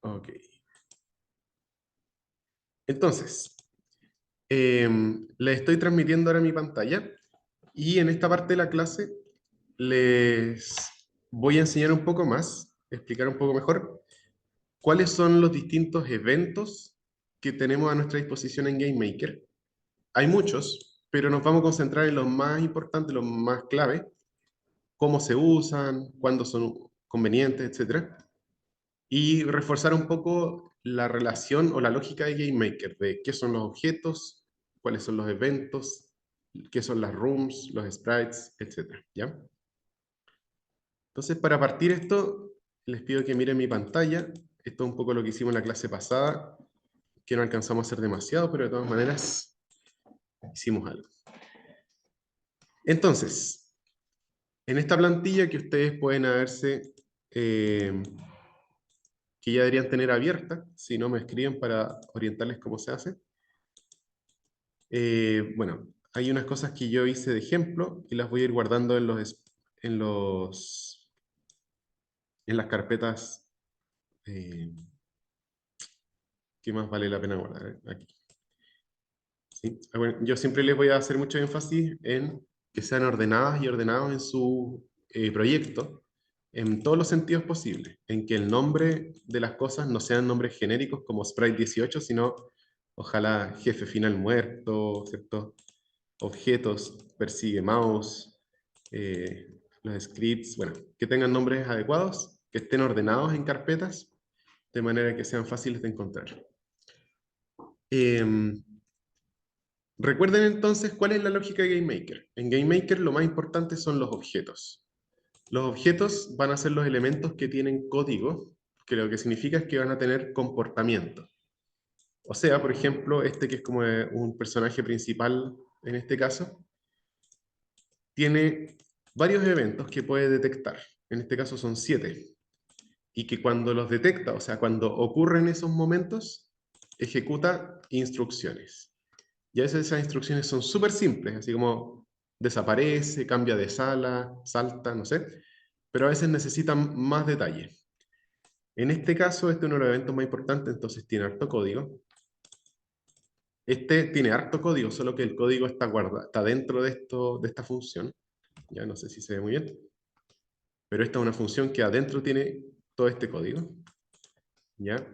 Ok. Entonces, les estoy transmitiendo ahora mi pantalla y en esta parte de la clase les voy a enseñar un poco más, explicar un poco mejor cuáles son los distintos eventos que tenemos a nuestra disposición en GameMaker. Hay muchos, pero nos vamos a concentrar en los más importantes, los más clave, cómo se usan, cuándo son convenientes, etcétera, y reforzar un poco la relación o la lógica de GameMaker, de qué son los objetos, cuáles son los eventos, qué son las rooms, los sprites, etcétera, ¿ya? Entonces, para partir esto, les pido que miren mi pantalla. Esto es un poco lo que hicimos en la clase pasada, que no alcanzamos a hacer demasiado, pero de todas maneras hicimos algo. Entonces, en esta plantilla que ustedes pueden haberse, que ya deberían tener abierta, si no me escriben para orientarles cómo se hace. Bueno, hay unas cosas que yo hice de ejemplo y las voy a ir guardando en las carpetas que más vale la pena guardar, aquí. ¿Sí? Bueno, yo siempre les voy a hacer mucho énfasis en que sean ordenadas y ordenados en su proyecto, en todos los sentidos posibles, en que el nombre de las cosas no sean nombres genéricos como Sprite 18, sino ojalá jefe final muerto, ¿cierto? Objetos, persigue mouse, los scripts, bueno, que tengan nombres adecuados, que estén ordenados en carpetas, de manera que sean fáciles de encontrar. Recuerden entonces cuál es la lógica de GameMaker. En GameMaker lo más importante son los objetos. Los objetos van a ser los elementos que tienen código, que lo que significa es que van a tener comportamiento. O sea, por ejemplo, este que es como un personaje principal en este caso, tiene varios eventos que puede detectar. En este caso son 7. Y que cuando los detecta, o sea, cuando ocurren esos momentos, ejecuta instrucciones. Y a veces esas instrucciones son súper simples, así como desaparece, cambia de sala, salta, no sé, pero a veces necesitan más detalle. En este caso, este es uno de los eventos más importantes, entonces tiene harto código. Este tiene harto código, solo que el código está dentro de esta función. Ya no sé si se ve muy bien, pero esta es una función que adentro tiene todo este código. ¿Ya?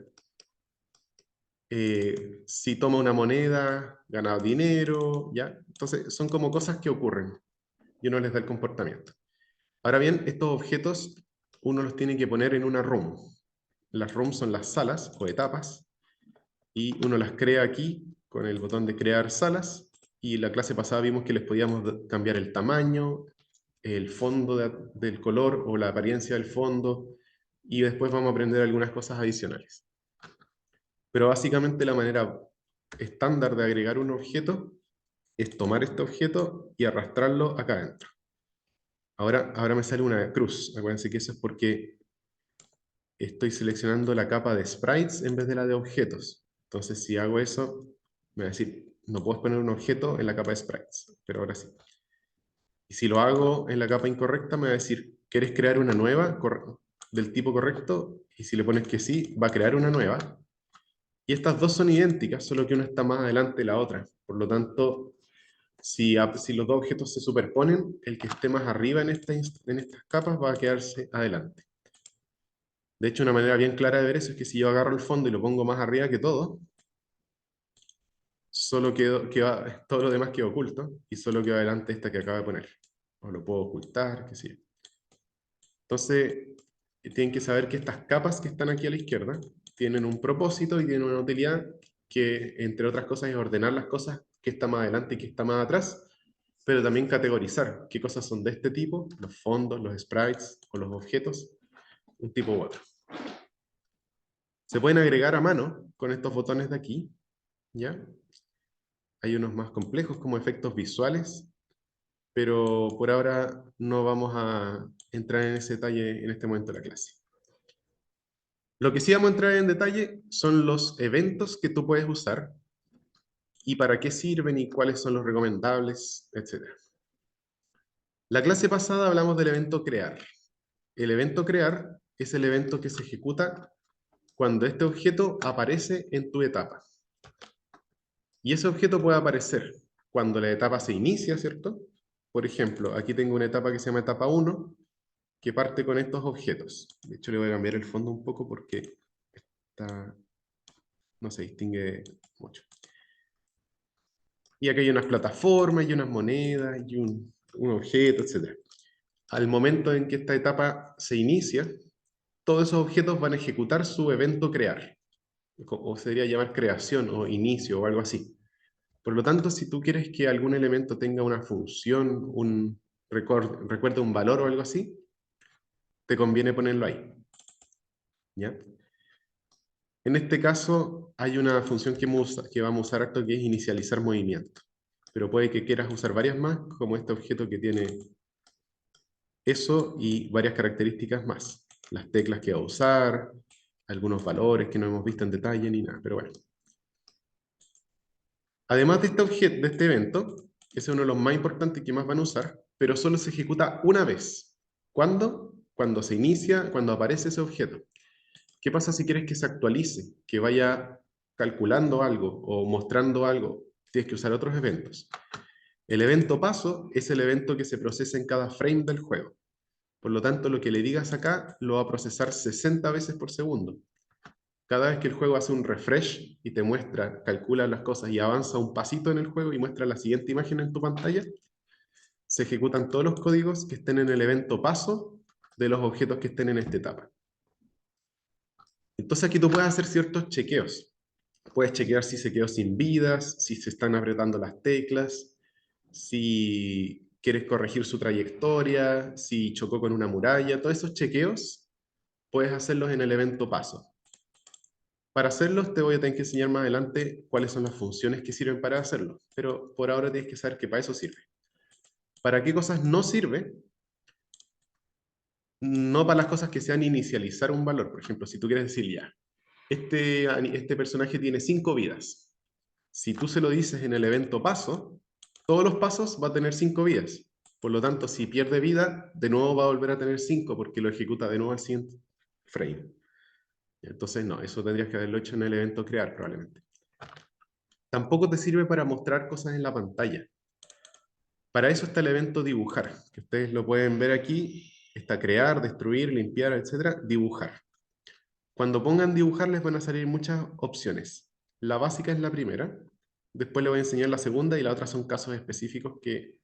Si toma una moneda, gana dinero, ¿ya? Entonces, son como cosas que ocurren y uno les da el comportamiento. Ahora bien, estos objetos uno los tiene que poner en una room. Las rooms son las salas o etapas y uno las crea aquí con el botón de crear salas y la clase pasada vimos que les podíamos cambiar el tamaño, el fondo del color o la apariencia del fondo y después vamos a aprender algunas cosas adicionales. Pero básicamente la manera estándar de agregar un objeto es tomar este objeto y arrastrarlo acá adentro. Ahora me sale una cruz. Acuérdense que eso es porque estoy seleccionando la capa de sprites en vez de la de objetos. Entonces, si hago eso, me va a decir, no puedes poner un objeto en la capa de sprites, pero ahora sí. Y si lo hago en la capa incorrecta, me va a decir, ¿quieres crear una nueva del tipo correcto? Y si le pones que sí, va a crear una nueva. Y estas dos son idénticas, solo que una está más adelante de la otra. Por lo tanto, si los dos objetos se superponen, el que esté más arriba en estas capas va a quedarse adelante. De hecho, una manera bien clara de ver eso es que si yo agarro el fondo y lo pongo más arriba que todo, solo queda todo lo demás queda oculto y solo queda adelante esta que acabo de poner. O lo puedo ocultar, qué sé yo. Entonces, tienen que saber que estas capas que están aquí a la izquierda tienen un propósito y tienen una utilidad que, entre otras cosas, es ordenar las cosas que está más adelante y que está más atrás, pero también categorizar qué cosas son de este tipo, los fondos, los sprites o los objetos, un tipo u otro. Se pueden agregar a mano con estos botones de aquí, ¿ya? Hay unos más complejos como efectos visuales, pero por ahora no vamos a entrar en ese detalle en este momento de la clase. Lo que sí vamos a entrar en detalle son los eventos que tú puedes usar y para qué sirven y cuáles son los recomendables, etc. La clase pasada hablamos del evento crear. El evento crear es el evento que se ejecuta cuando este objeto aparece en tu etapa. Y ese objeto puede aparecer cuando la etapa se inicia, ¿cierto? Por ejemplo, aquí tengo una etapa que se llama etapa 1, que parte con estos objetos. De hecho, le voy a cambiar el fondo un poco porque no se distingue mucho. Y aquí hay unas plataformas, y unas monedas, y un objeto, etc. Al momento en que esta etapa se inicia, todos esos objetos van a ejecutar su evento crear, o sería llamar creación, o inicio, o algo así. Por lo tanto, si tú quieres que algún elemento tenga una función, recuerde un valor o algo así, te conviene ponerlo ahí. ¿Ya? En este caso, hay una función que vamos a usar harto, que es inicializar movimiento. Pero puede que quieras usar varias más, como este objeto que tiene eso y varias características más. Las teclas que va a usar, algunos valores que no hemos visto en detalle ni nada, pero bueno. Además de de este evento, ese es uno de los más importantes que más van a usar, pero solo se ejecuta una vez. ¿Cuándo? Cuando se inicia, cuando aparece ese objeto. ¿Qué pasa si quieres que se actualice, que vaya calculando algo o mostrando algo? Tienes que usar otros eventos. El evento paso es el evento que se procesa en cada frame del juego. Por lo tanto, lo que le digas acá lo va a procesar 60 veces por segundo. Cada vez que el juego hace un refresh y te muestra, calcula las cosas y avanza un pasito en el juego y muestra la siguiente imagen en tu pantalla, se ejecutan todos los códigos que estén en el evento paso de los objetos que estén en esta etapa. Entonces aquí tú puedes hacer ciertos chequeos. Puedes chequear si se quedó sin vidas, si se están apretando las teclas, si quieres corregir su trayectoria, si chocó con una muralla. Todos esos chequeos puedes hacerlos en el evento paso. Para hacerlos te voy a tener que enseñar más adelante cuáles son las funciones que sirven para hacerlo, pero por ahora tienes que saber que para eso sirve. ¿Para qué cosas no sirve? No para las cosas que sean inicializar un valor. Por ejemplo, si tú quieres decir ya, este personaje tiene 5 vidas. Si tú se lo dices en el evento paso, todos los pasos va a tener 5 vidas. Por lo tanto, si pierde vida, de nuevo va a volver a tener 5 porque lo ejecuta de nuevo al siguiente frame. Entonces, no, eso tendrías que haberlo hecho en el evento crear probablemente. Tampoco te sirve para mostrar cosas en la pantalla. Para eso está el evento dibujar, que ustedes lo pueden ver aquí. Está crear, destruir, limpiar, etc. Dibujar. Cuando pongan dibujar les van a salir muchas opciones. La básica es la primera. Después les voy a enseñar la segunda y la otra son casos específicos que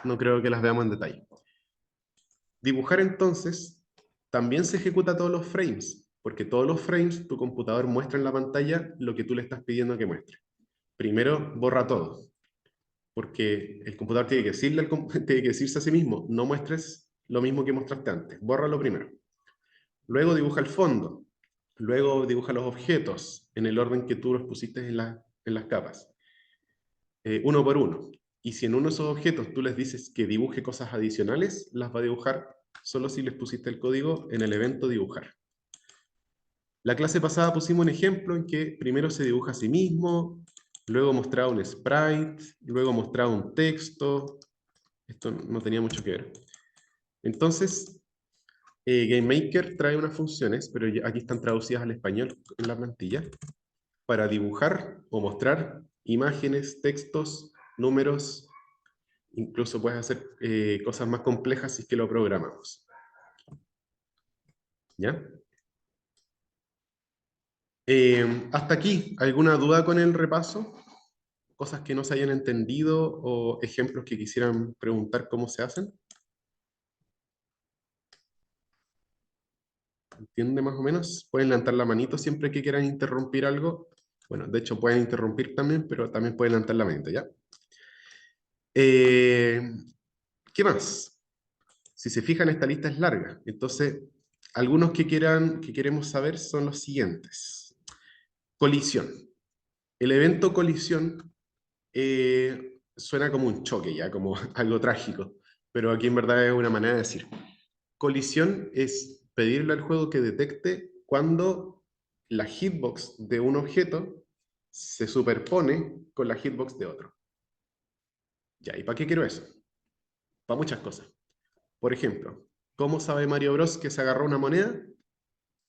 no creo que las veamos en detalle. Dibujar entonces también se ejecuta todos los frames, porque todos los frames tu computador muestra en la pantalla lo que tú le estás pidiendo que muestre. Primero borra todo, porque el computador tiene que tiene que decirse a sí mismo, no muestres lo mismo que mostraste antes, bórralo primero. Luego dibuja el fondo, luego dibuja los objetos en el orden que tú los pusiste en las capas, uno por uno. Y si en uno de esos objetos tú les dices que dibuje cosas adicionales, las va a dibujar solo si les pusiste el código en el evento dibujar. La clase pasada pusimos un ejemplo en que primero se dibuja a sí mismo, luego mostraba un sprite, luego mostraba un texto. Esto no tenía mucho que ver. Entonces, GameMaker trae unas funciones, pero aquí están traducidas al español en la plantilla, para dibujar o mostrar imágenes, textos, números. Incluso puedes hacer cosas más complejas si es que lo programamos. ¿Ya? Hasta aquí, ¿alguna duda con el repaso? ¿Cosas que no se hayan entendido o ejemplos que quisieran preguntar cómo se hacen? ¿Entiende más o menos? Pueden levantar la manito siempre que quieran interrumpir algo. Bueno, de hecho pueden interrumpir también, pero también pueden levantar la manito, ¿ya? Eh, ¿Qué más? Si se fijan, esta lista es larga. Entonces, algunos que queremos saber son los siguientes. Colisión. El evento colisión suena como un choque, ya, como algo trágico, pero aquí en verdad es una manera de decir. Colisión es pedirle al juego que detecte cuando la hitbox de un objeto se superpone con la hitbox de otro. Ya, ¿y para qué quiero eso? Para muchas cosas. Por ejemplo, ¿cómo sabe Mario Bros que se agarró una moneda?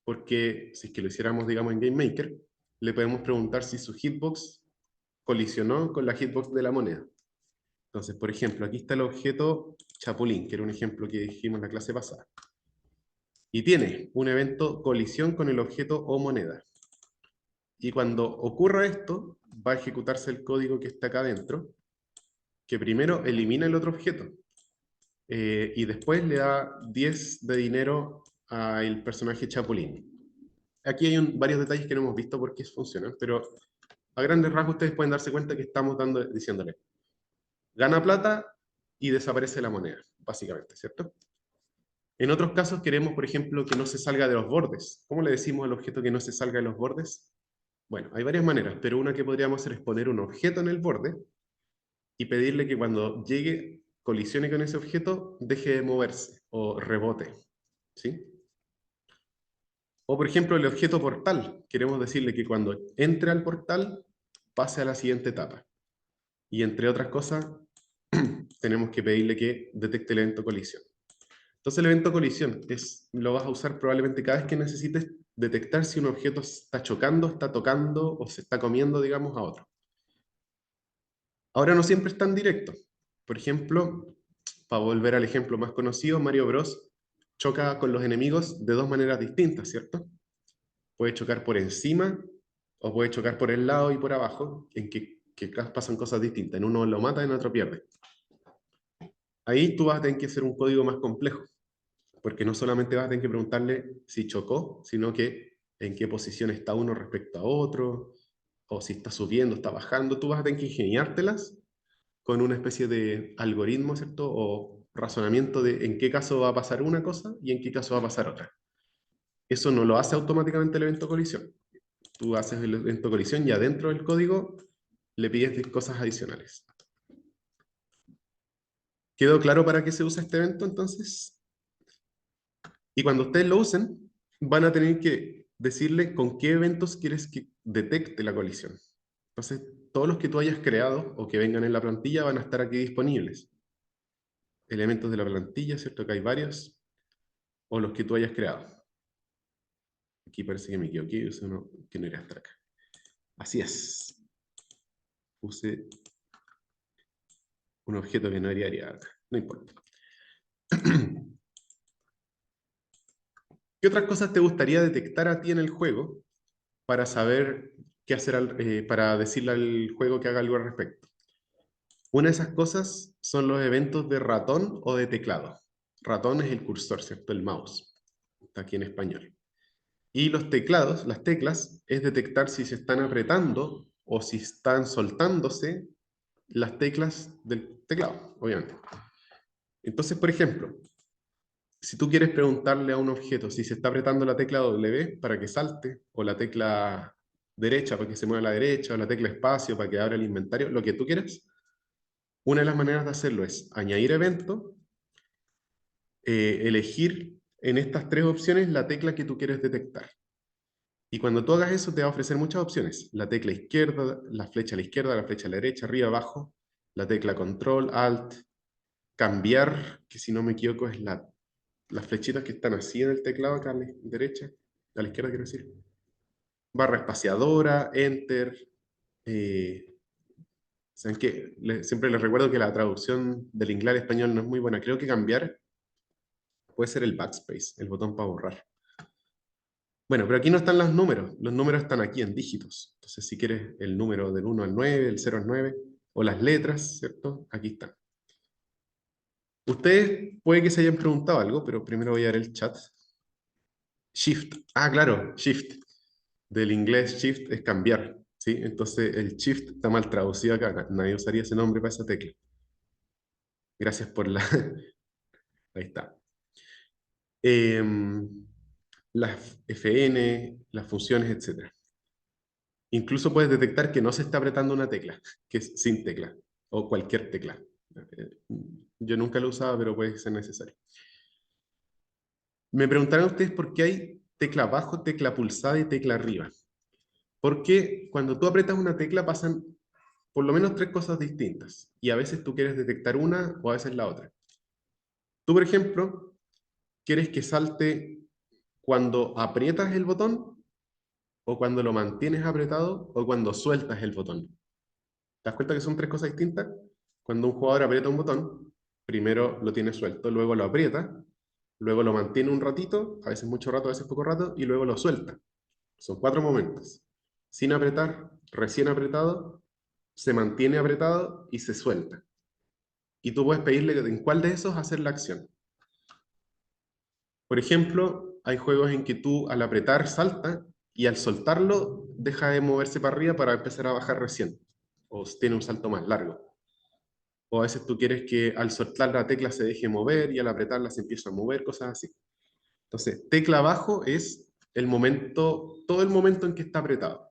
porque si es que lo hiciéramos, digamos, en GameMaker, le podemos preguntar si su hitbox colisionó con la hitbox de la moneda. Entonces, por ejemplo, aquí está el objeto Chapulín, que era un ejemplo que dijimos en la clase pasada. Y tiene un evento colisión con el objeto o moneda. Y cuando ocurra esto, va a ejecutarse el código que está acá adentro, que primero elimina el otro objeto. Y después le da 10 de dinero al personaje Chapulín. Aquí hay varios detalles que no hemos visto por qué funcionan, pero a grandes rasgos ustedes pueden darse cuenta que estamos diciéndole, gana plata y desaparece la moneda, básicamente, ¿cierto? En otros casos queremos, por ejemplo, que no se salga de los bordes. ¿Cómo le decimos al objeto que no se salga de los bordes? Bueno, hay varias maneras, pero una que podríamos hacer es poner un objeto en el borde y pedirle que cuando llegue, colisione con ese objeto, deje de moverse o rebote, ¿sí? O por ejemplo, el objeto portal. Queremos decirle que cuando entre al portal, pase a la siguiente etapa. Y entre otras cosas, tenemos que pedirle que detecte el evento colisión. Entonces el evento colisión lo vas a usar probablemente cada vez que necesites detectar si un objeto está chocando, está tocando o se está comiendo, digamos, a otro. Ahora no siempre es tan directo. Por ejemplo, para volver al ejemplo más conocido, Mario Bros. Choca con los enemigos de dos maneras distintas, ¿cierto? Puede chocar por encima o puede chocar por el lado y por abajo, en que pasan cosas distintas. En uno lo mata, en otro pierde. Ahí tú vas a tener que hacer un código más complejo, porque no solamente vas a tener que preguntarle si chocó, sino que en qué posición está uno respecto a otro, o si está subiendo, está bajando. Tú vas a tener que ingeniártelas con una especie de algoritmo, ¿cierto? O razonamiento de en qué caso va a pasar una cosa y en qué caso va a pasar otra. Eso no lo hace automáticamente el evento colisión. Tú haces el evento colisión y adentro del código le pides cosas adicionales. ¿Quedó claro para qué se usa este evento entonces? Y cuando ustedes lo usen, van a tener que decirle con qué eventos quieres que detecte la colisión. Entonces, todos los que tú hayas creado o que vengan en la plantilla van a estar aquí disponibles. Elementos de la plantilla, ¿cierto? Que hay varios, o los que tú hayas creado. Aquí parece que me equivoqué, usé uno que no iría a estar acá. Así es. Puse un objeto que no debería acá. No importa. ¿Qué otras cosas te gustaría detectar a ti en el juego para saber qué hacer, para decirle al juego que haga algo al respecto? Una de esas cosas son los eventos de ratón o de teclado. Ratón es el cursor, ¿cierto? El mouse. Está aquí en español. Y los teclados, las teclas, es detectar si se están apretando o si están soltándose las teclas del teclado, obviamente. Entonces, por ejemplo, si tú quieres preguntarle a un objeto si se está apretando la tecla W para que salte, o la tecla derecha para que se mueva a la derecha, o la tecla espacio para que abra el inventario, lo que tú quieras, una de las maneras de hacerlo es añadir evento, elegir en estas tres opciones la tecla que tú quieres detectar. Y cuando tú hagas eso te va a ofrecer muchas opciones. La tecla izquierda, la flecha a la izquierda, la flecha a la derecha, arriba, abajo, la tecla control, alt, cambiar, que si no me equivoco es las flechitas que están así en el teclado acá a la derecha, a la izquierda quiero decir. Barra espaciadora, enter. ¿Saben qué? Siempre les recuerdo que la traducción del inglés al español no es muy buena. Creo que cambiar puede ser el backspace, el botón para borrar. Bueno, pero aquí no están los números están aquí en dígitos. Entonces, si quieres el número del 1 al 9, el 0 al 9, o las letras, ¿cierto? Aquí están. Ustedes puede que se hayan preguntado algo, pero primero voy a ver el chat. Shift. Ah, claro, Shift. Del inglés Shift es cambiar, ¿sí? Entonces el Shift está mal traducido acá. Nadie usaría ese nombre para esa tecla. Gracias por la... Ahí está. Las FN, las funciones, etc. Incluso puedes detectar que no se está apretando una tecla, que es sin tecla, o cualquier tecla. Eh, Yo nunca lo usaba, pero puede ser necesario. Me preguntarán ustedes por qué hay tecla abajo, tecla pulsada y tecla arriba. Porque cuando tú apretas una tecla pasan por lo menos tres cosas distintas, y a veces tú quieres detectar una o a veces la otra. Tú, por ejemplo, quieres que salte cuando aprietas el botón, o cuando lo mantienes apretado, o cuando sueltas el botón. ¿Te das cuenta que son tres cosas distintas? Cuando un jugador aprieta un botón, primero lo tiene suelto, luego lo aprieta, luego lo mantiene un ratito, a veces mucho rato, a veces poco rato, y luego lo suelta. Son 4 momentos. Sin apretar, recién apretado, se mantiene apretado y se suelta. Y tú puedes pedirle en cuál de esos hacer la acción. Por ejemplo, hay juegos en que tú al apretar salta y al soltarlo deja de moverse para arriba para empezar a bajar recién. O tiene un salto más largo. O a veces tú quieres que al soltar la tecla se deje mover y al apretarla se empieza a mover, cosas así. Entonces, tecla abajo es el momento, todo el momento en que está apretado.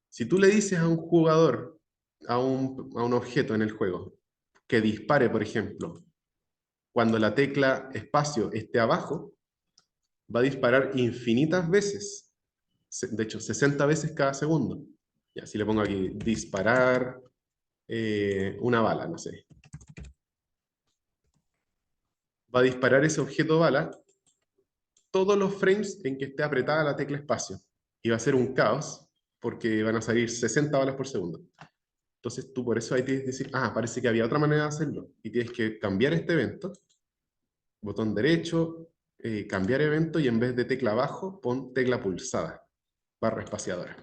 Si tú le dices a un jugador, a un objeto en el juego, que dispare, por ejemplo, cuando la tecla espacio esté abajo, va a disparar infinitas veces. De hecho, 60 veces cada segundo. Y así le pongo aquí, disparar una bala, no sé. Va a disparar ese objeto bala todos los frames en que esté apretada la tecla espacio. Y va a ser un caos, porque van a salir 60 balas por segundo. Entonces tú por eso ahí tienes que decir, parece que había otra manera de hacerlo. Y tienes que cambiar este evento, botón derecho, cambiar evento, y en vez de tecla abajo, pon tecla pulsada, barra espaciadora.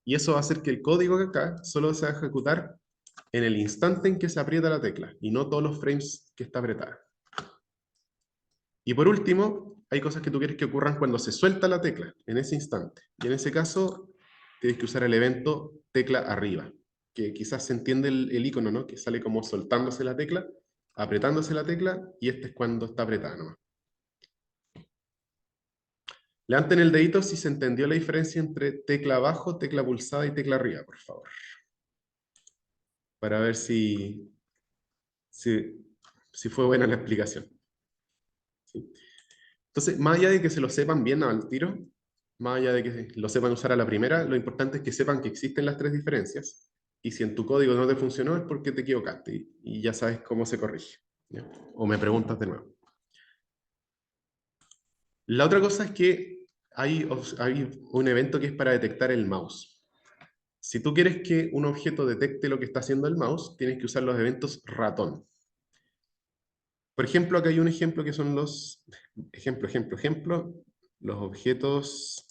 Y eso va a hacer que el código de acá solo se va a ejecutar en el instante en que se aprieta la tecla, y no todos los frames que está apretada. Y por último, hay cosas que tú quieres que ocurran cuando se suelta la tecla, en ese instante. Y en ese caso, tienes que usar el evento tecla arriba, que quizás se entiende el icono, ¿no? Que sale como soltándose la tecla, apretándose la tecla, y este es cuando está apretada nomás. Levanten el dedito si se entendió la diferencia entre tecla abajo, tecla pulsada y tecla arriba, por favor. Para ver si fue buena la explicación. ¿Sí? Entonces, más allá de que se lo sepan bien al tiro, más allá de que lo sepan usar a la primera, lo importante es que sepan que existen las tres diferencias. Y si en tu código no te funcionó es porque te equivocaste y ya sabes cómo se corrige. ¿Ya? O me preguntas de nuevo. La otra cosa es que hay un evento que es para detectar el mouse. Si tú quieres que un objeto detecte lo que está haciendo el mouse, tienes que usar los eventos ratón. Por ejemplo, acá hay un ejemplo que son los... ejemplo, los objetos...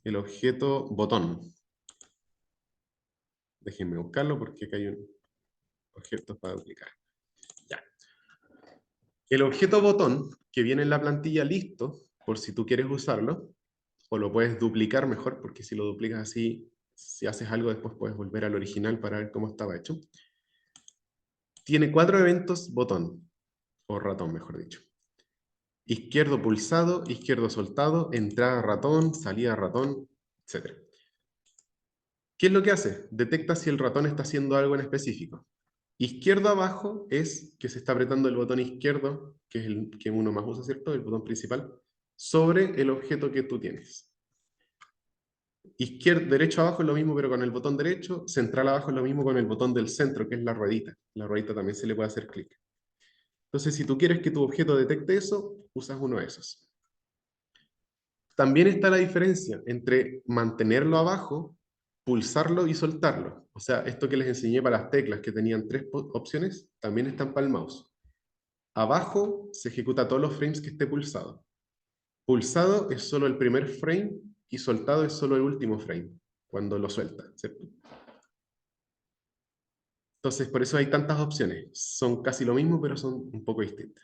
El objeto botón. Déjenme buscarlo porque acá hay un objeto para duplicar. Ya. El objeto botón que viene en la plantilla listo, por si tú quieres usarlo, o lo puedes duplicar mejor, porque si lo duplicas así, si haces algo después puedes volver al original para ver cómo estaba hecho. Tiene 4 eventos botón, o ratón mejor dicho. Izquierdo pulsado, izquierdo soltado, entrada ratón, salida ratón, etc. ¿Qué es lo que hace? Detecta si el ratón está haciendo algo en específico. Izquierdo abajo es que se está apretando el botón izquierdo, que es el que uno más usa, ¿cierto? El botón principal, sobre el objeto que tú tienes. Derecho abajo es lo mismo, pero con el botón derecho. Central abajo es lo mismo con el botón del centro, que es la ruedita. La ruedita también se le puede hacer clic. Entonces, si tú quieres que tu objeto detecte eso, usas uno de esos. También está la diferencia entre mantenerlo abajo, pulsarlo y soltarlo. O sea, esto que les enseñé para las teclas, que tenían 3 opciones, también están para el mouse. Abajo se ejecuta todos los frames que esté pulsado. Pulsado es solo el primer frame y soltado es solo el último frame, cuando lo suelta, ¿cierto? Entonces, por eso hay tantas opciones. Son casi lo mismo, pero son un poco distintas.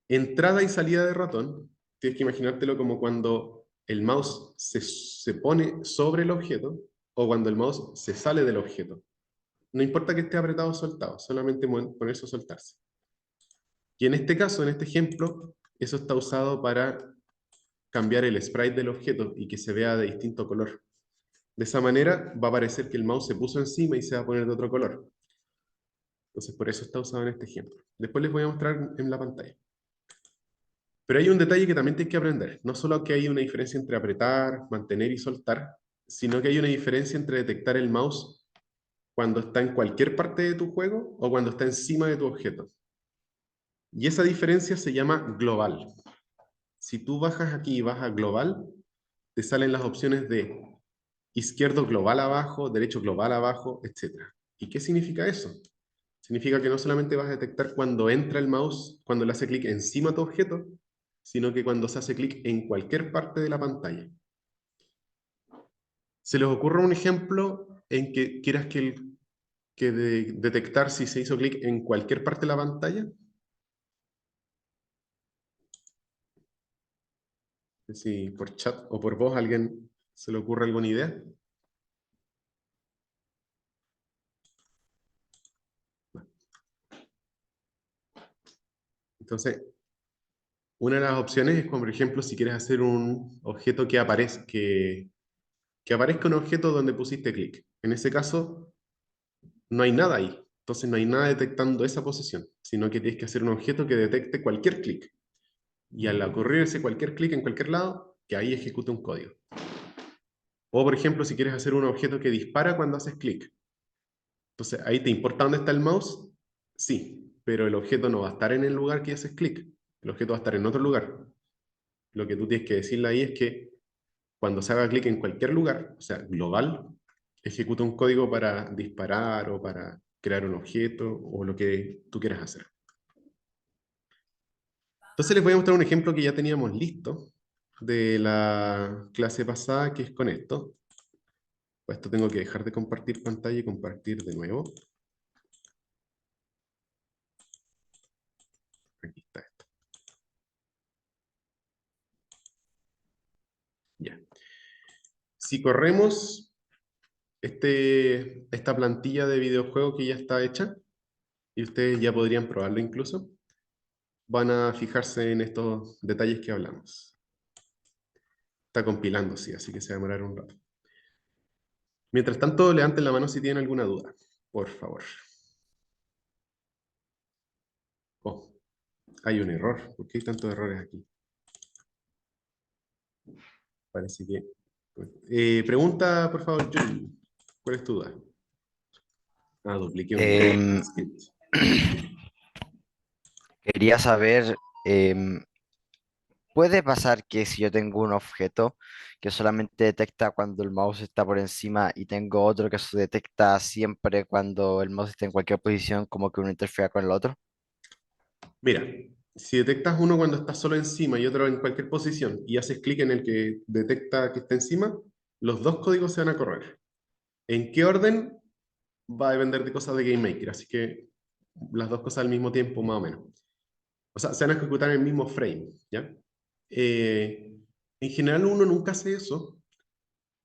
Entrada y salida de ratón, tienes que imaginártelo como cuando el mouse se pone sobre el objeto o cuando el mouse se sale del objeto. No importa que esté apretado o soltado, solamente ponerse o soltarse. Y en este caso, en este ejemplo, eso está usado para cambiar el sprite del objeto y que se vea de distinto color. De esa manera va a parecer que el mouse se puso encima y se va a poner de otro color. Entonces, por eso está usado en este ejemplo. Después les voy a mostrar en la pantalla. Pero hay un detalle que también tienes que aprender. No solo que hay una diferencia entre apretar, mantener y soltar, sino que hay una diferencia entre detectar el mouse cuando está en cualquier parte de tu juego o cuando está encima de tu objeto. Y esa diferencia se llama global. si tú bajas aquí y vas a global, te salen las opciones de izquierdo global abajo, derecho global abajo, etc. ¿Y qué significa eso? Significa que no solamente vas a detectar cuando entra el mouse, cuando le hace clic encima a tu objeto, sino que cuando se hace clic en cualquier parte de la pantalla. ¿Se les ocurre un ejemplo en que quieras detectar si se hizo clic en cualquier parte de la pantalla? Si por chat o por voz alguien se le ocurre alguna idea. Entonces, una de las opciones es, como por ejemplo, si quieres hacer un objeto que aparezca un objeto donde pusiste clic. En ese caso, no hay nada ahí. Entonces no hay nada detectando esa posición, sino que tienes que hacer un objeto que detecte cualquier clic. Y al ocurrirse cualquier clic en cualquier lado, que ahí ejecute un código. O, por ejemplo, si quieres hacer un objeto que dispara cuando haces clic. Entonces, ¿ahí te importa dónde está el mouse? Sí, pero el objeto no va a estar en el lugar que haces clic. El objeto va a estar en otro lugar. Lo que tú tienes que decirle ahí es que cuando se haga clic en cualquier lugar, o sea, global, ejecuta un código para disparar o para crear un objeto o lo que tú quieras hacer. Entonces les voy a mostrar un ejemplo que ya teníamos listo de la clase pasada, que es con esto. Para esto tengo que dejar de compartir pantalla y compartir de nuevo. Aquí está esto. Ya. Si corremos esta plantilla de videojuego que ya está hecha, y ustedes ya podrían probarlo incluso, van a fijarse en estos detalles que hablamos. Está compilando, sí, así que se va a demorar un rato. Mientras tanto, levanten la mano si tienen alguna duda, por favor. Oh, hay un error. ¿Por qué hay tantos errores aquí? Parece que... pregunta, por favor, Julie. ¿Cuál es tu duda? Ah, dupliqué un script. Quería saber, em, ¿puede pasar que si yo tengo un objeto que solamente detecta cuando el mouse está por encima y tengo otro que se detecta siempre cuando el mouse está en cualquier posición, como que uno interfiera con el otro? Mira, si detectas uno cuando está solo encima y otro en cualquier posición y haces clic en el que detecta que está encima, los dos códigos se van a correr. ¿En qué orden? Va a depender de cosas de GameMaker, así que las dos cosas al mismo tiempo, más o menos. O sea, se van a ejecutar en el mismo frame, ¿ya? Eh, en general uno nunca hace eso,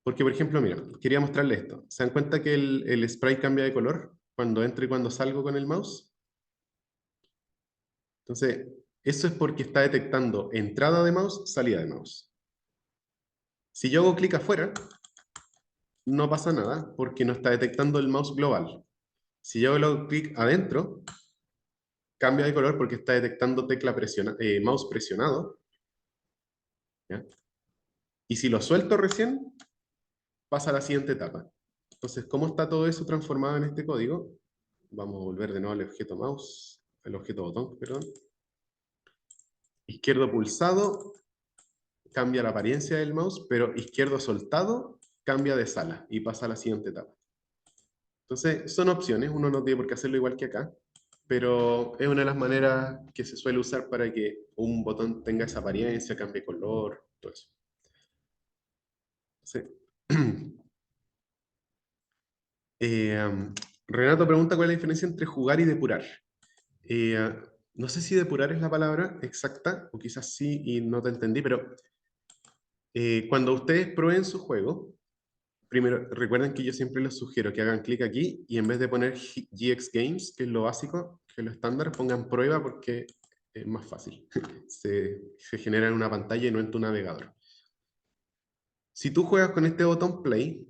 porque por ejemplo, mira, quería mostrarle esto. ¿Se dan cuenta que el sprite cambia de color cuando entro y cuando salgo con el mouse? Entonces, eso es porque está detectando entrada de mouse, salida de mouse. Si yo hago clic afuera, no pasa nada, porque no está detectando el mouse global. Si yo hago clic adentro, cambia de color porque está detectando mouse presionado, ¿ya? Y si lo suelto recién, pasa a la siguiente etapa. Entonces, ¿cómo está todo eso transformado en este código? Vamos a volver de nuevo al objeto mouse, al objeto botón, perdón. Izquierdo pulsado cambia la apariencia del mouse, pero izquierdo soltado cambia de sala y pasa a la siguiente etapa. Entonces, son opciones, uno no tiene por qué hacerlo igual que acá, pero es una de las maneras que se suele usar para que un botón tenga esa apariencia, cambie color, todo eso. Sí. Renato pregunta cuál es la diferencia entre jugar y depurar. Eh, no sé si depurar es la palabra exacta, o quizás sí y no te entendí, pero cuando ustedes prueben su juego, primero recuerden que yo siempre les sugiero que hagan clic aquí y en vez de poner GX Games, que es lo básico, que es lo estándar, pongan prueba porque es más fácil. se genera en una pantalla y no en tu navegador. Si tú juegas con este botón Play,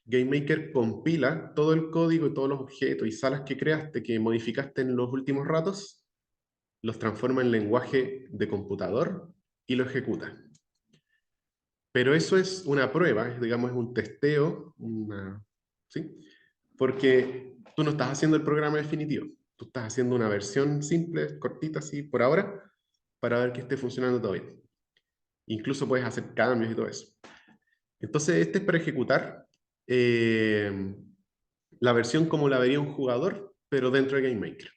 GameMaker compila todo el código y todos los objetos y salas que creaste, que modificaste en los últimos ratos, los transforma en lenguaje de computador y lo ejecuta. Pero eso es una prueba, digamos, es un testeo, ¿sí? Porque tú no estás haciendo el programa definitivo, tú estás haciendo una versión simple, cortita, así, por ahora, para ver que esté funcionando todo bien. Incluso puedes hacer cambios y todo eso. Entonces, este es para ejecutar la versión como la vería un jugador, pero dentro de GameMaker.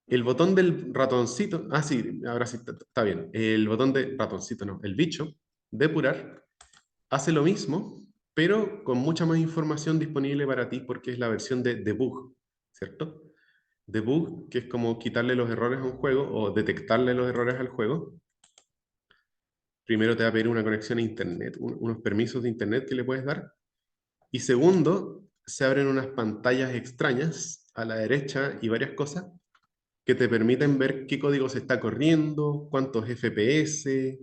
El botón del ratoncito, sí, ahora sí está bien. El botón de ratoncito, no, el bicho, depurar, hace lo mismo, pero con mucha más información disponible para ti porque es la versión de debug, ¿cierto? Debug, que es como quitarle los errores a un juego o detectarle los errores al juego. Primero te va a pedir una conexión a internet, unos permisos de internet que le puedes dar. Y segundo, se abren unas pantallas extrañas a la derecha y varias cosas que te permiten ver qué código se está corriendo, cuántos FPS,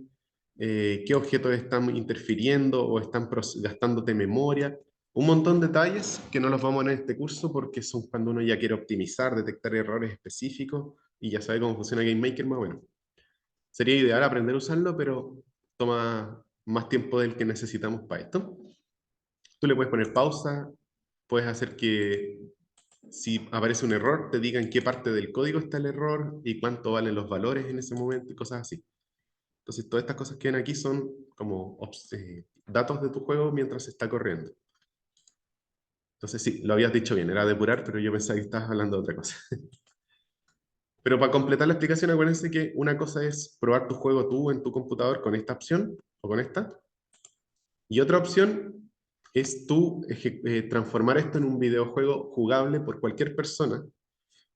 qué objetos están interfiriendo o están gastándote memoria. Un montón de detalles que no los vamos a ver en este curso porque son cuando uno ya quiere optimizar, detectar errores específicos y ya sabe cómo funciona GameMaker más o menos. Sería ideal aprender a usarlo, pero toma más tiempo del que necesitamos para esto. Tú le puedes poner pausa, puedes hacer que si aparece un error, te diga en qué parte del código está el error y cuánto valen los valores en ese momento y cosas así. Entonces, todas estas cosas que ven aquí son como datos de tu juego mientras se está corriendo. Entonces, sí, lo habías dicho bien, era depurar, pero yo pensaba que estabas hablando de otra cosa. Pero para completar la explicación, acuérdense que una cosa es probar tu juego tú en tu computador con esta opción o con esta, y otra opción es tú transformar esto en un videojuego jugable por cualquier persona,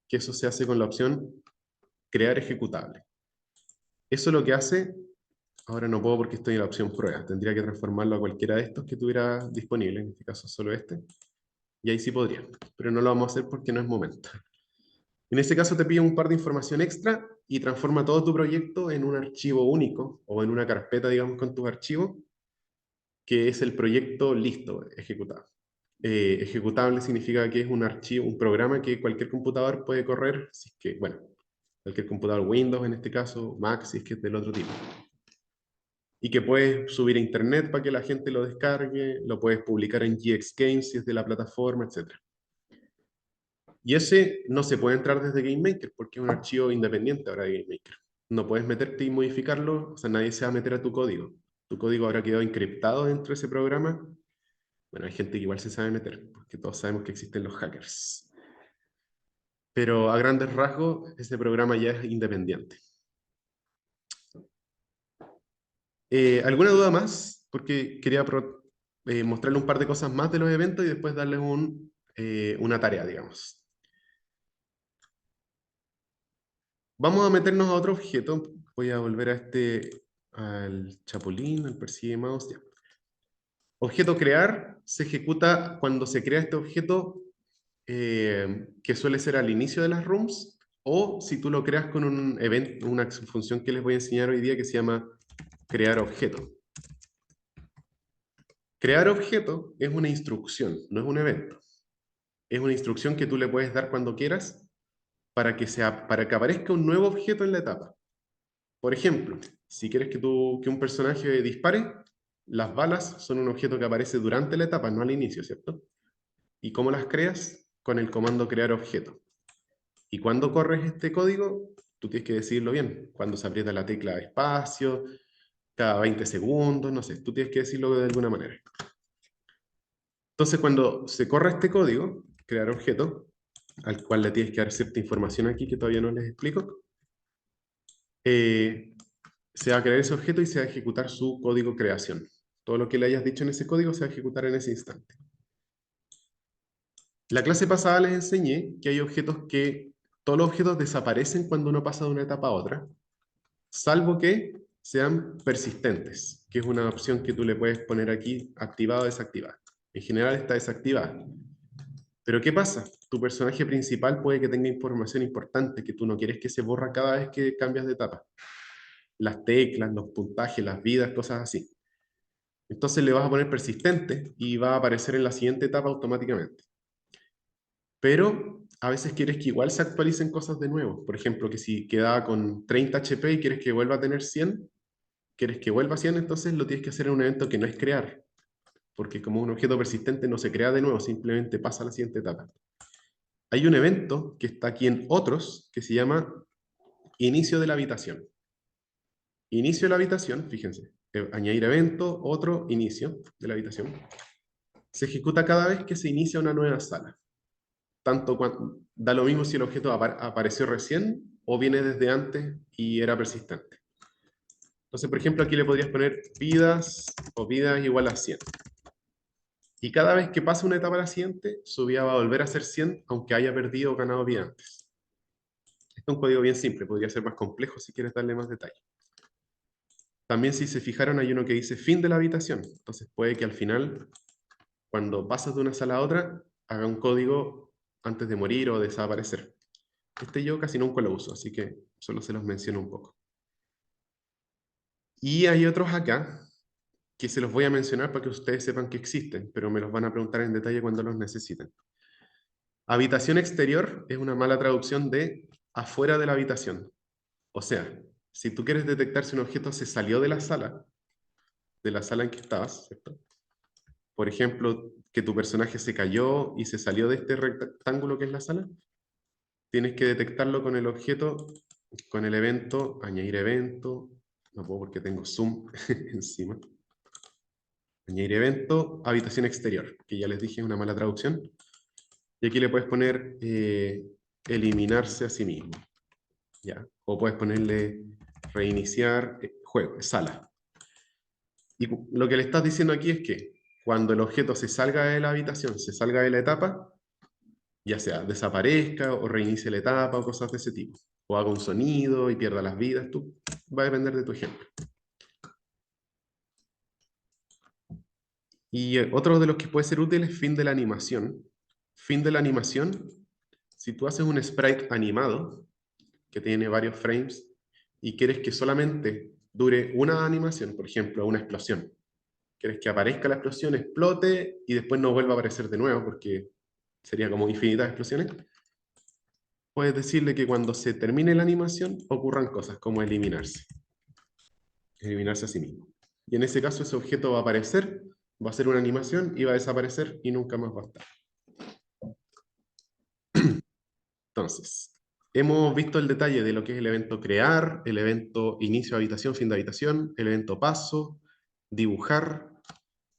que eso se hace con la opción crear ejecutable. Eso lo que hace, ahora no puedo porque estoy en la opción prueba, tendría que transformarlo a cualquiera de estos que tuviera disponible, en este caso solo este, y ahí sí podría, pero no lo vamos a hacer porque no es momento. En este caso te pide un par de información extra y transforma todo tu proyecto en un archivo único o en una carpeta, digamos, con tus archivos, que es el proyecto listo, ejecutado. Ejecutable significa que es un archivo, un programa que cualquier computador puede correr, si es que, bueno, cualquier computador Windows en este caso, Mac si es que es del otro tipo. Y que puedes subir a internet para que la gente lo descargue, lo puedes publicar en GX Games si es de la plataforma, etc. Y ese no se puede entrar desde GameMaker porque es un archivo independiente ahora de GameMaker. No puedes meterte y modificarlo, o sea, nadie se va a meter a tu código. Tu código habrá quedado encriptado dentro de ese programa. Bueno, hay gente que igual se sabe meter, porque todos sabemos que existen los hackers. Pero a grandes rasgos, ese programa ya es independiente. ¿Alguna duda más? Porque quería mostrarle un par de cosas más de los eventos y después darles una tarea, digamos. Vamos a meternos a otro objeto. Voy a volver al chapulín, al persigue mouse. Ya. Objeto crear se ejecuta cuando se crea este objeto, que suele ser al inicio de las rooms, o si tú lo creas con un evento, una función que les voy a enseñar hoy día que se llama crear objeto. Crear objeto es una instrucción, no es un evento. Es una instrucción que tú le puedes dar cuando quieras para que aparezca un nuevo objeto en la etapa. Por ejemplo, si quieres que un personaje dispare, las balas son un objeto que aparece durante la etapa, no al inicio, ¿cierto? ¿Y cómo las creas? Con el comando crear objeto. Y cuando corres este código, tú tienes que decirlo bien. Cuando se aprieta la tecla espacio, cada 20 segundos, no sé, tú tienes que decirlo de alguna manera. Entonces, cuando se corre este código, crear objeto, al cual le tienes que dar cierta información aquí que todavía no les explico, se va a crear ese objeto y se va a ejecutar su código creación. Todo lo que le hayas dicho en ese código se va a ejecutar en ese instante. La clase pasada les enseñé que hay todos los objetos desaparecen cuando uno pasa de una etapa a otra, salvo que sean persistentes, que es una opción que tú le puedes poner aquí, activada o desactivada. En general está desactivada. Pero ¿qué pasa? Tu personaje principal puede que tenga información importante que tú no quieres que se borra cada vez que cambias de etapa. Las teclas, los puntajes, las vidas, cosas así. Entonces le vas a poner persistente y va a aparecer en la siguiente etapa automáticamente. Pero a veces quieres que igual se actualicen cosas de nuevo. Por ejemplo, que si quedaba con 30 HP y quieres que vuelva a tener 100, quieres que vuelva a 100, entonces lo tienes que hacer en un evento que no es crear. Porque como un objeto persistente no se crea de nuevo, simplemente pasa a la siguiente etapa. Hay un evento que está aquí en otros que se llama inicio de la habitación. inicio de la habitación, fíjense, añadir evento, otro inicio de la habitación, se ejecuta cada vez que se inicia una nueva sala. Tanto da lo mismo si el objeto apareció recién o viene desde antes y era persistente. Entonces, por ejemplo, aquí le podrías poner vidas o vidas igual a 100. Y cada vez que pasa una etapa a la siguiente, su vida va a volver a ser 100, aunque haya perdido o ganado vida antes. Este es un código bien simple, podría ser más complejo si quieres darle más detalle. También, si se fijaron, hay uno que dice fin de la habitación. Entonces puede que al final, cuando pasas de una sala a otra, haga un código antes de morir o desaparecer. Este yo casi nunca lo uso, así que solo se los menciono un poco. Y hay otros acá que se los voy a mencionar para que ustedes sepan que existen, pero me los van a preguntar en detalle cuando los necesiten. Habitación exterior es una mala traducción de afuera de la habitación. O sea, si tú quieres detectar si un objeto se salió de la sala en que estabas, ¿cierto? Por ejemplo, que tu personaje se cayó y se salió de este rectángulo que es la sala, tienes que detectarlo con el objeto, con el evento, añadir evento, no puedo porque tengo zoom encima. Añadir evento, habitación exterior, que ya les dije es una mala traducción. Y aquí le puedes poner eliminarse a sí mismo. ¿Ya? O puedes ponerle reiniciar juego, sala. Y lo que le estás diciendo aquí es que cuando el objeto se salga de la habitación, se salga de la etapa, ya sea desaparezca o reinicie la etapa o cosas de ese tipo, o haga un sonido y pierda las vidas, va a depender de tu ejemplo. Y otro de los que puede ser útil es fin de la animación. Fin de la animación, si tú haces un sprite animado, que tiene varios frames, y quieres que solamente dure una animación, por ejemplo, una explosión. Quieres que aparezca la explosión, explote, y después no vuelva a aparecer de nuevo, porque sería como infinitas explosiones. Puedes decirle que cuando se termine la animación ocurran cosas como eliminarse. Eliminarse a sí mismo. Y en ese caso ese objeto va a aparecer, va a ser una animación y va a desaparecer y nunca más va a estar. Entonces, hemos visto el detalle de lo que es el evento crear, el evento inicio de habitación, fin de habitación, el evento paso, dibujar,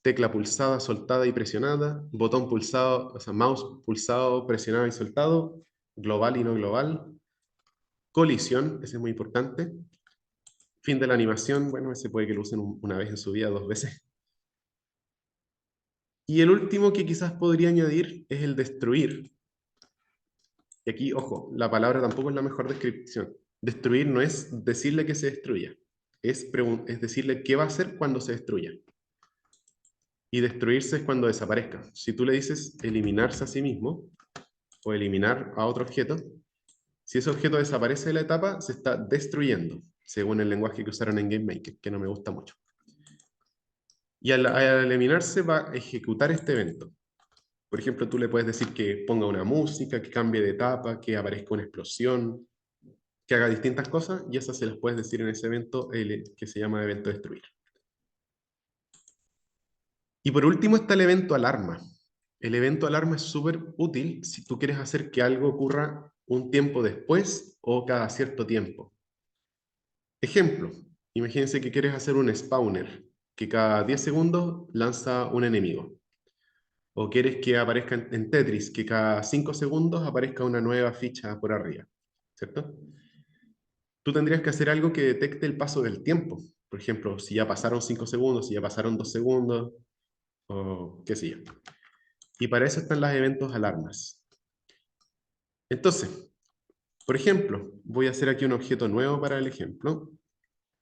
tecla pulsada, soltada y presionada, botón pulsado, o sea, mouse pulsado, presionado y soltado, global y no global, colisión, ese es muy importante, fin de la animación, bueno, ese puede que lo usen una vez en su vida, 2 veces. Y el último que quizás podría añadir es el destruir. Y aquí, ojo, la palabra tampoco es la mejor descripción. Destruir no es decirle que se destruya, es decirle qué va a hacer cuando se destruya. Y destruirse es cuando desaparezca. Si tú le dices eliminarse a sí mismo, o eliminar a otro objeto, si ese objeto desaparece de la etapa, se está destruyendo, según el lenguaje que usaron en GameMaker, que no me gusta mucho. Y al eliminarse va a ejecutar este evento. Por ejemplo, tú le puedes decir que ponga una música, que cambie de etapa, que aparezca una explosión, que haga distintas cosas, y esas se las puedes decir en ese evento que se llama evento destruir. Y por último está el evento alarma. El evento alarma es súper útil si tú quieres hacer que algo ocurra un tiempo después o cada cierto tiempo. Ejemplo, imagínense que quieres hacer un spawner que cada 10 segundos lanza un enemigo. O quieres que aparezca en Tetris, que cada 5 segundos aparezca una nueva ficha por arriba, ¿cierto? Tú tendrías que hacer algo que detecte el paso del tiempo. Por ejemplo, si ya pasaron 5 segundos, si ya pasaron 2 segundos, o qué sé yo. Y para eso están los eventos alarmas. Entonces, por ejemplo, voy a hacer aquí un objeto nuevo para el ejemplo.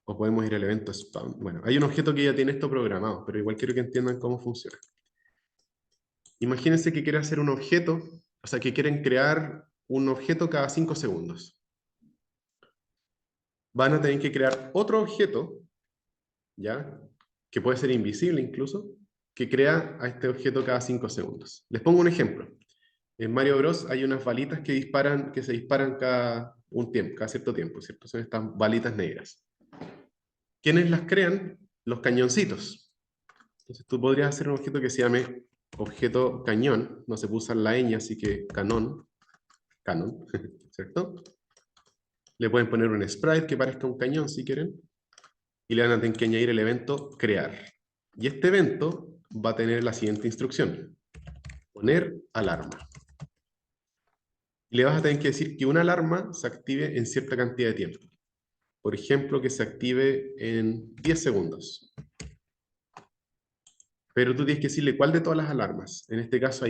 O podemos ir al evento spawn. Bueno, hay un objeto que ya tiene esto programado, pero igual quiero que entiendan cómo funciona. Imagínense que quieren hacer un objeto, o sea, que quieren crear un objeto cada 5 segundos. Van a tener que crear otro objeto, ¿ya? Que puede ser invisible incluso, que crea a este objeto cada 5 segundos. Les pongo un ejemplo. En Mario Bros. Hay unas balitas que se disparan cada un tiempo, cada cierto tiempo, ¿cierto? Son estas balitas negras. ¿Quiénes las crean? Los cañoncitos. Entonces tú podrías hacer un objeto que se llame objeto cañón, no se puso la ñ, así que canon, ¿cierto? Le pueden poner un sprite que parezca un cañón si quieren. y le van a tener que añadir el evento crear. Y este evento va a tener la siguiente instrucción: poner alarma. Y le vas a tener que decir que una alarma se active en cierta cantidad de tiempo. Por ejemplo, que se active en 10 segundos. Pero tú tienes que decirle cuál de todas las alarmas. En este caso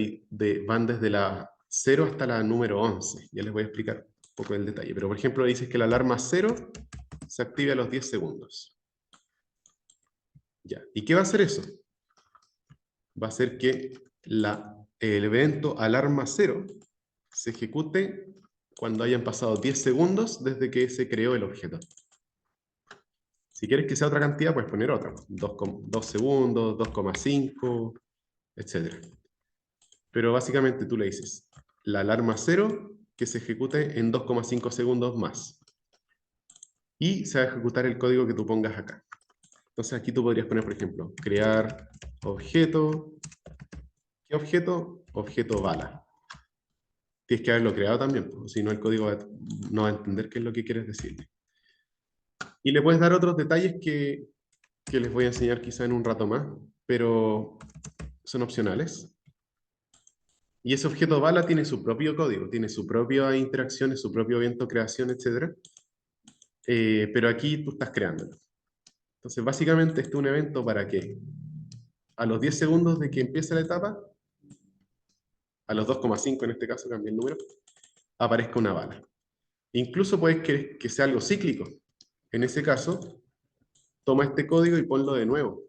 van desde la 0 hasta la número 11. Ya les voy a explicar un poco el detalle. Pero por ejemplo, dices que la alarma 0 se active a los 10 segundos. Ya. ¿Y qué va a hacer eso? Va a hacer que el evento alarma 0 se ejecute cuando hayan pasado 10 segundos desde que se creó el objeto. Si quieres que sea otra cantidad, puedes poner otra. 2 segundos, 2,5, etc. Pero básicamente tú le dices la alarma 0 que se ejecute en 2,5 segundos más. Y se va a ejecutar el código que tú pongas acá. Entonces aquí tú podrías poner, por ejemplo, crear objeto. ¿Qué objeto? Objeto bala. Tienes que haberlo creado también, porque si no el código no va a entender qué es lo que quieres decirle. Y le puedes dar otros detalles que les voy a enseñar quizá en un rato más, pero son opcionales. Y ese objeto bala tiene su propio código, tiene su propia interacción, su propio evento creación, etc. Pero aquí tú estás creándolo. Entonces, básicamente, este es un evento para que a los 10 segundos de que empiece la etapa, a los 2,5 en este caso, cambié el número, aparezca una bala. Incluso puedes que sea algo cíclico. En ese caso, toma este código y ponlo de nuevo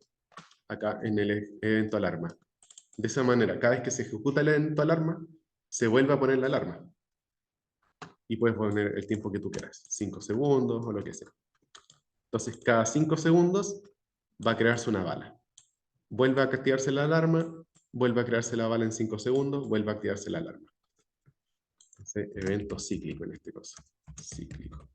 acá en el evento alarma. De esa manera, cada vez que se ejecuta el evento alarma, se vuelve a poner la alarma. Y puedes poner el tiempo que tú quieras, 5 segundos o lo que sea. Entonces, cada 5 segundos va a crearse una bala. Vuelve a activarse la alarma, vuelve a crearse la bala en 5 segundos, vuelve a activarse la alarma. Entonces, evento cíclico en este caso. Cíclico.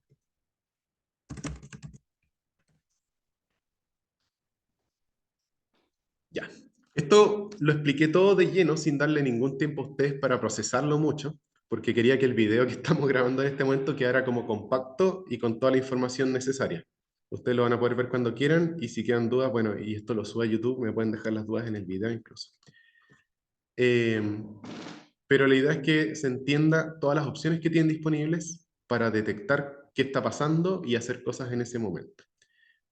Ya. Esto lo expliqué todo de lleno sin darle ningún tiempo a ustedes para procesarlo mucho, porque quería que el video que estamos grabando en este momento quedara como compacto y con toda la información necesaria. Ustedes lo van a poder ver cuando quieran y si quedan dudas, bueno, y esto lo sube a YouTube, me pueden dejar las dudas en el video incluso. Pero la idea es que se entienda todas las opciones que tienen disponibles para detectar qué está pasando y hacer cosas en ese momento.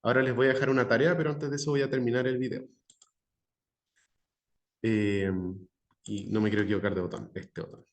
Ahora les voy a dejar una tarea, pero antes de eso voy a terminar el video. Y no me quiero equivocar de botón, este botón.